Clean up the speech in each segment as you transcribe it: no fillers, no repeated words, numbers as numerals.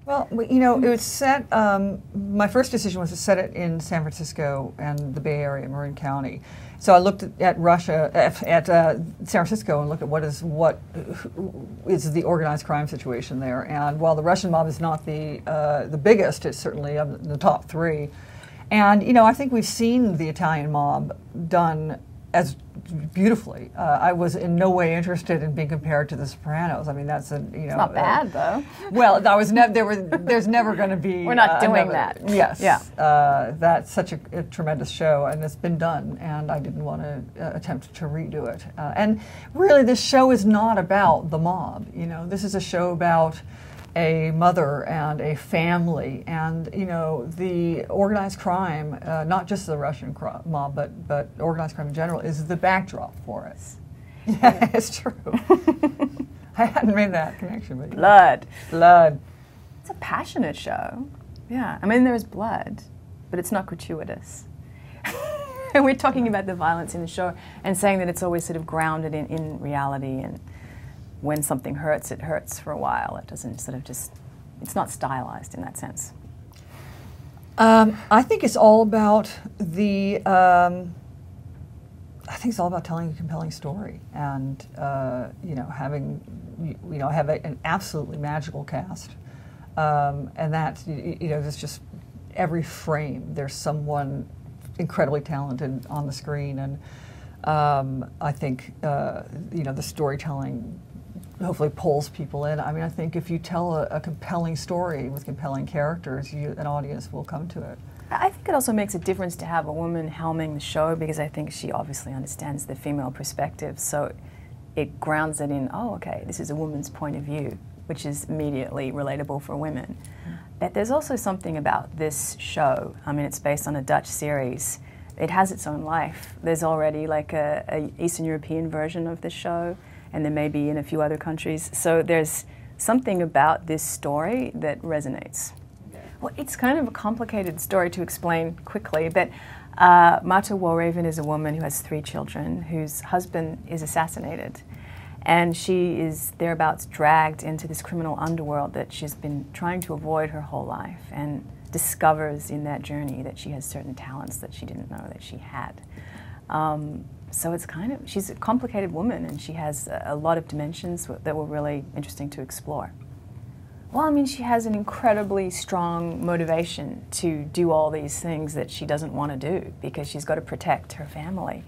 Well, you know, it was set, my first decision was to set it in San Francisco and the Bay Area, Marin County. So I looked at Russia, at San Francisco, and looked at what is the organized crime situation there. And while the Russian mob is not the biggest, it's certainly in the top three. And you know, I think we've seen the Italian mob done as beautifully. I was in no way interested in being compared to The Sopranos. I mean, that's a It's not bad though. Well, that was there's never going to be. We're not doing that. Yes. Yeah. That's such a tremendous show, and it's been done. And I didn't want to attempt to redo it. And really, this show is not about the mob. You know, this is a show about a mother and a family, and you know, the organized crime, not just the Russian mob, but organized crime in general, is the backdrop for it. Yeah, it's true. I hadn't made that connection, but blood. It's a passionate show. Yeah, I mean, there's blood, but it's not gratuitous. And we're talking about the violence in the show and saying that it's always sort of grounded in reality, and when something hurts, it hurts for a while. It doesn't sort of just, it's not stylized in that sense. I think it's all about I think it's all about telling a compelling story, and you know, having have an absolutely magical cast, and that you know, there's just every frame there's someone incredibly talented on the screen, and I think you know, the storytelling hopefully pulls people in. I mean, I think if you tell a compelling story with compelling characters, an audience will come to it. I think it also makes a difference to have a woman helming the show, because I think she obviously understands the female perspective, so it grounds it in, oh, okay, this is a woman's point of view, which is immediately relatable for women. But there's also something about this show. I mean, it's based on a Dutch series. It has its own life. There's already like a Eastern European version of this show, and there may be in a few other countries. So there's something about this story that resonates. Well, it's kind of a complicated story to explain quickly, but Marta Walraven is a woman who has 3 children, whose husband is assassinated. And she is thereabouts dragged into this criminal underworld that she's been trying to avoid her whole life, and discovers in that journey that she has certain talents that she didn't know that she had. So it's kind of, she's a complicated woman, and she has a lot of dimensions that were really interesting to explore. Well, I mean, she has an incredibly strong motivation to do all these things that she doesn't want to do, because she's got to protect her family.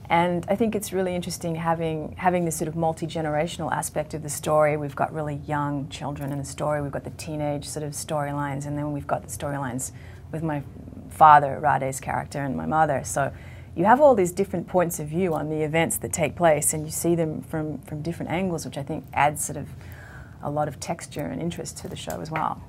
And I think it's really interesting having this sort of multi-generational aspect of the story. We've got really young children in the story, we've got the teenage sort of storylines, and then we've got the storylines with my father, Radha's character, and my mother. So you have all these different points of view on the events that take place, and you see them from different angles, which I think adds sort of a lot of texture and interest to the show as well.